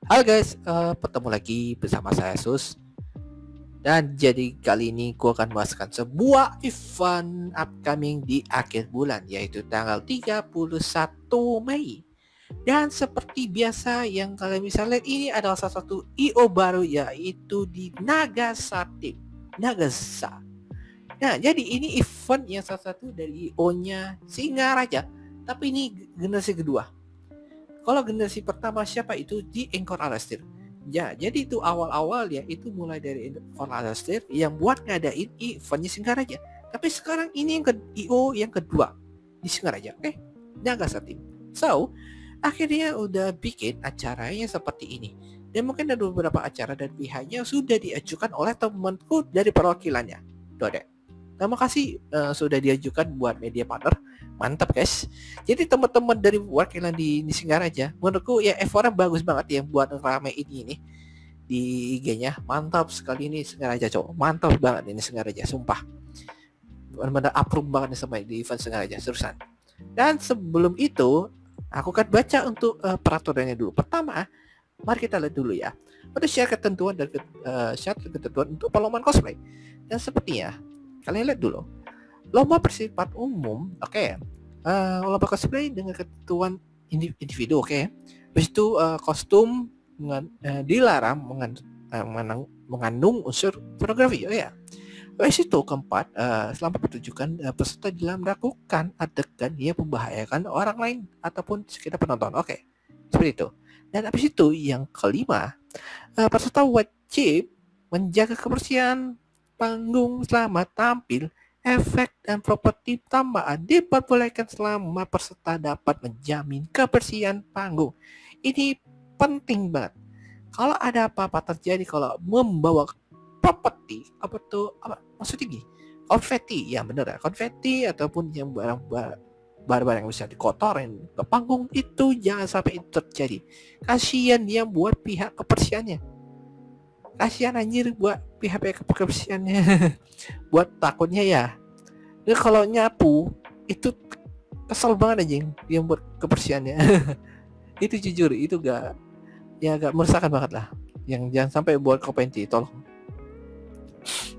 Halo guys, ketemu lagi bersama saya Sus. Dan jadi kali ini gue akan bahaskan sebuah event upcoming di akhir bulan, yaitu tanggal 31 Mei. Dan seperti biasa yang kalian bisa lihat, ini adalah salah satu IO baru, yaitu di Nagasaki. Nagasa. Nah, jadi ini event yang salah satu dari IO-nya Singaraja. Tapi ini generasi kedua. Kalau generasi pertama siapa itu di Encore Alastir. Ya, jadi itu awal-awal ya itu mulai dari Encore Alastir yang buat ngadain eventnya Singaraja. Tapi sekarang ini yang ke IO yang kedua di Singaraja. Nagasaki. So, akhirnya udah bikin acaranya seperti ini. Dan mungkin ada beberapa acara dan pihaknya sudah diajukan oleh temanku dari perwakilannya. Dode. Terima kasih sudah diajukan buat media partner. Mantap guys. Jadi teman-teman dari wakilan di Singaraja, menurutku ya effortnya bagus banget yang buat rame ini di IG-nya. Mantap sekali ini Singaraja cowok. Mantap banget ini Singaraja, sumpah. Benar-benar approve banget nih sama di event Singaraja terusan. Dan sebelum itu, aku akan baca untuk peraturannya dulu. Pertama, mari kita lihat dulu ya. Ada syarat ketentuan dan syarat ketentuan untuk perlombaan cosplay. Dan sepertinya kalian lihat dulu. Lomba bersifat umum, lomba cosplay dengan ketentuan individu, Habis itu kostum dilarang mengandung unsur pornografi, Habis itu keempat, selama pertunjukan peserta dalam melakukan adegan yang membahayakan orang lain ataupun sekitar penonton, seperti itu. Dan habis itu yang kelima, peserta wajib menjaga kebersihan panggung selama tampil. Efek dan properti tambahan diperbolehkan selama peserta dapat menjamin kebersihan panggung. Ini penting banget. Kalau ada apa-apa terjadi kalau membawa properti, maksudnya gini, konfeti, ya bener ya, konfeti ataupun yang barang-barang yang bisa dikotorin ke panggung, itu jangan sampai itu terjadi. Kasihan yang buat pihak kebersihannya. Kasihan anjir buat pihak-pihak kebersihannya. Buat takutnya ya. Nah, kalau nyapu itu kesel banget anjing yang buat kebersihannya. Itu jujur itu gak meresahkan banget lah. Yang jangan sampai buat kopenti, tolong.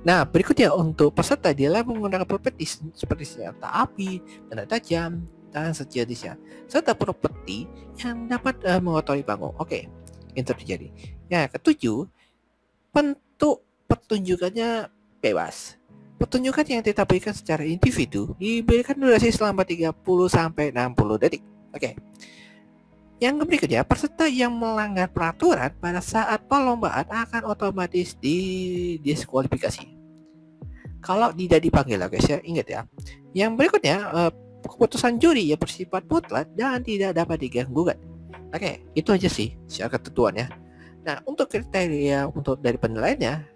Nah, berikutnya untuk peserta dia menggunakan properti seperti senjata api, benda tajam, dan sejenisnya, serta properti yang dapat mengotori panggung. Itu terjadi. Yang ketujuh, bentuk pertunjukannya bebas. Pertunjukan yang ditampilkan secara individu diberikan durasi selama 30-60 detik. Yang berikutnya, peserta yang melanggar peraturan pada saat perlombaan akan otomatis didiskualifikasi. Kalau tidak dipanggil, guys ya, ingat ya. Yang berikutnya, keputusan juri yang bersifat mutlak dan tidak dapat diganggu-gugat. Itu aja sih syarat ketentuannya. Nah, untuk kriteria untuk dari penilaiannya,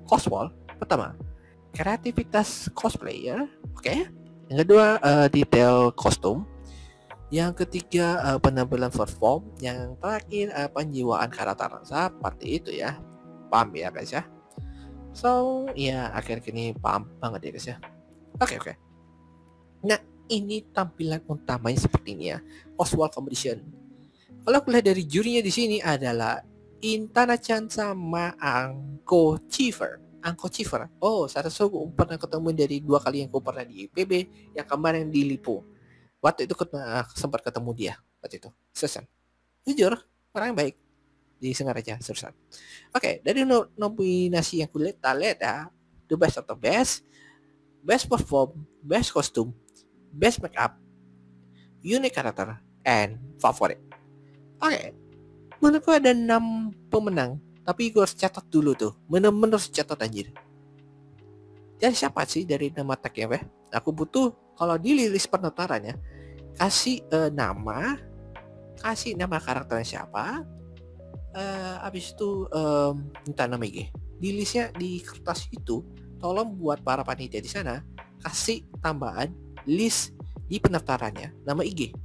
coswall pertama, kreativitas cosplayer, Yang kedua, detail kostum. Yang ketiga, penampilan perform. Yang terakhir, penjiwaan karakter. Seperti itu ya. Paham ya guys ya. So, ya akhir-akhir ini paham banget ya guys ya. Oke. Nah, ini tampilan utamanya seperti ini ya. Oswald Competition. Kalau aku lihat dari jurinya di sini adalah Intana-chan sama Angko Chiver. Saya pernah ketemu dari 2 kali yang aku pernah di IPB, yang kemarin di Lipo. Waktu itu sempat ketemu dia waktu itu. Sesan. Jujur, orang yang baik di Singaraja, Sersan. Dari nominasi yang kulihat ya, the best atau best perform, best costume, best makeup, unique character, and favorite. Menurutku ada 6 pemenang, tapi gue harus catat dulu tuh. Bener-bener catat anjir. Jadi siapa sih dari nama tagnya? Aku butuh kalau di list pendaftarannya kasih nama karakternya siapa. Habis itu minta nama IG. Di listnya di kertas itu, tolong buat para panitia di sana kasih tambahan list di pendaftarannya nama IG.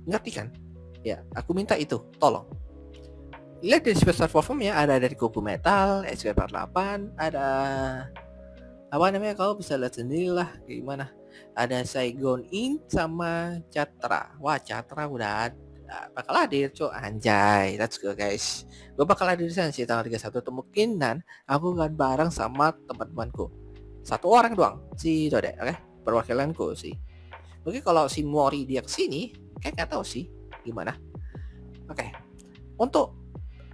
Ngerti kan? Ya, aku minta itu, tolong. Lihat dari special perform ya, ada dari Goku Metal, SK48, ada apa namanya, kau bisa lihat sendiri lah gimana. Ada Saigon In sama Catra. Wah, Catra udah bakal hadir cok, anjay. Let's go guys. Gue bakal hadir di sana sih tanggal 31 tuh, kemungkinan aku akan bareng sama teman-temanku. Satu orang doang, si Dode, oke? Perwakilanku sih. Mungkin kalau si Mori dia kesini, kayak nggak tahu sih gimana. Oke. Untuk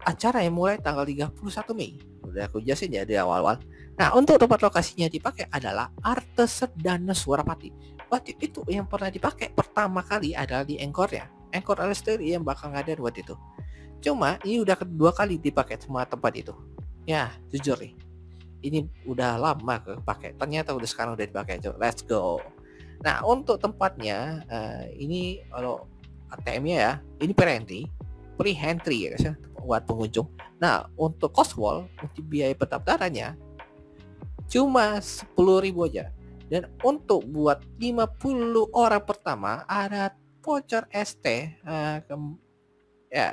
acara yang mulai tanggal 31 Mei. Udah aku jelasin ya di awal-awal. Nah, untuk tempat lokasinya dipakai adalah Arte Sedana Suarapati. Waktu itu yang pernah dipakai pertama kali adalah di Angkor ya. Angkor Alestari yang bakal ngadain waktu itu. Cuma ini udah kedua kali dipakai semua tempat itu. Ya, jujur nih. Ini udah lama kepake. Ternyata udah sekarang udah dipakai. Let's go. Nah, untuk tempatnya ini kalau ATM-nya ya, ini pre-entry ya guys ya, buat pengunjung. Nah, untuk cost wall, untuk biaya pendaftarannya cuma 10.000 aja. Dan untuk buat 50 orang pertama ada voucher ST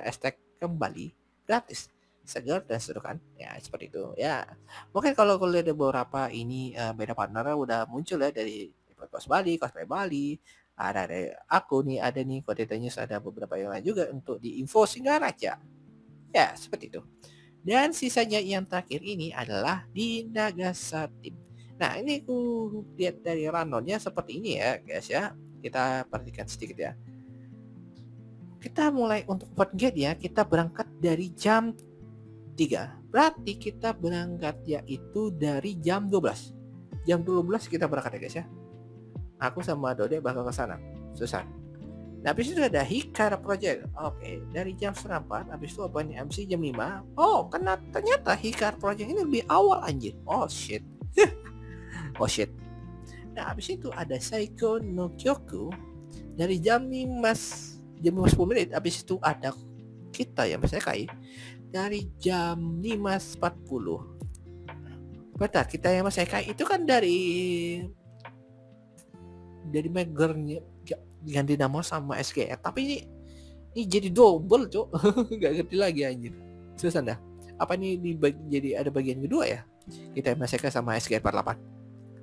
ST kembali gratis, segar dan sedukan ya, seperti itu ya. Mungkin kalau kuliah ada beberapa ini beda partner udah muncul ya, dari Kos Bali, Cosplay Bali, ada dari aku nih, ada nih Kode News, ada beberapa yang lain juga untuk di info Singaraja ya, seperti itu. Dan sisanya yang terakhir ini adalah di Nagasaki. Nah, ini aku lihat dari rundownnya seperti ini ya guys ya. Kita perhatikan sedikit ya. Kita mulai untuk open gate ya, kita berangkat dari jam 3. Berarti kita berangkat yaitu dari jam 12. Jam 12 kita berangkat ya guys ya. Aku sama Dode bakal ke sana. Susah. Nah, habis itu ada Hikar Project. Oke, dari jam 4, habis itu open MC jam 5. Oh, ternyata Hikar Project ini lebih awal anjir. Oh shit. Oh shit. Nah, habis itu ada Saiko no Kyoku dari jam 5 10 menit. Habis itu ada kita yang Masekai dari jam 5.40. Bentar, kita yang Masekai itu kan dari magernya ganti nama sama SGR, tapi ini jadi double cok. Nggak ngerti lagi anjir. Susah dah. Apa ini jadi ada bagian kedua ya? Kita yang Masekai sama SGR 48.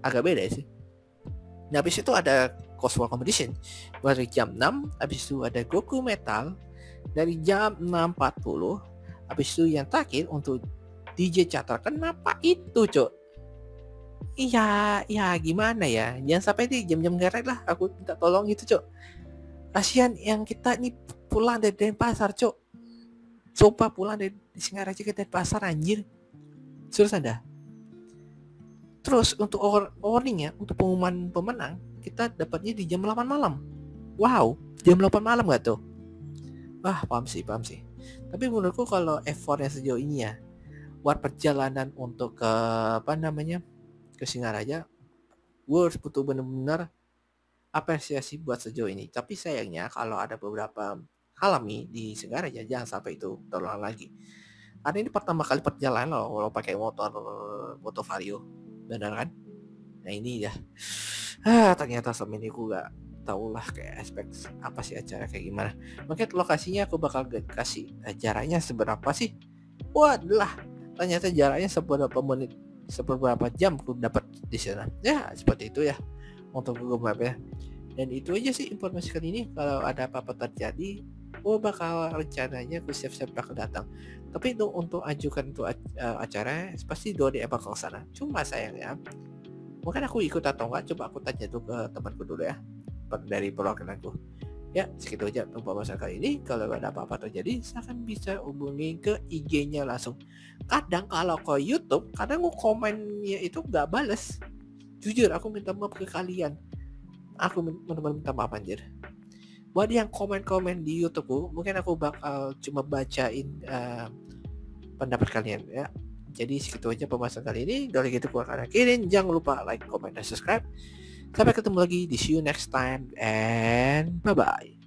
Agak beda sih. Nah, habis itu ada Cosworld Competition dari jam 6. Habis itu ada Goku Metal dari jam 6.40. Habis itu yang terakhir untuk DJ Chatter. Kenapa itu cok? Iya, ya gimana ya? Jangan sampai di jam-jam geret lah. Aku minta tolong gitu cok. Kasihan yang kita nih pulang dari Denpasar cok. Coba pulang dari Singaraja ke Denpasar anjir. Serius Anda? Terus untuk warningnya, untuk pengumuman pemenang, kita dapatnya di jam 8 malam. Wow, jam 8 malam gak tuh? Wah, paham sih. Tapi menurutku kalau effortnya sejauh ini ya, buat perjalanan untuk ke ke Singaraja, gue harus butuh bener-bener apresiasi buat sejauh ini. Tapi sayangnya kalau ada beberapa alami di Singaraja, jangan sampai itu terulang lagi. Karena ini pertama kali perjalanan loh, kalau pakai motor Vario. Benar kan? Nah ini ya. Ternyata selama ini aku gak tau lah kayak aspek apa sih acara kayak gimana. Mungkin lokasinya aku bakal kasih jaraknya seberapa sih. Waduh, ternyata jaraknya seberapa menit, seberapa jam aku dapat di sana. Ya seperti itu ya untuk Google Map ya. Dan itu aja sih informasi kali ini. Kalau ada apa-apa terjadi, gue bakal rencananya aku siap-siap bakal datang. Tapi untuk ajukan untuk acara pasti Dode bakal ke sana. Cuma sayangnya mungkin aku ikut atau enggak, coba aku tanya tuh ke temanku dulu ya, dari perwakilanku. Ya segitu aja untuk pembahasan kali ini. Kalau ada apa-apa terjadi, silahkan bisa hubungi ke IG-nya langsung. Kadang kalau ke YouTube, kadang aku komennya itu nggak bales. Jujur aku minta maaf ke kalian. Aku benar-benar minta maaf anjir. Buat yang komen-komen di YouTube, mungkin aku bakal cuma bacain pendapat kalian ya. Jadi segitu aja pembahasan kali ini. Dari gitu aku akan akhirin. Jangan lupa like, comment, dan subscribe. Sampai ketemu lagi di see you next time and bye bye.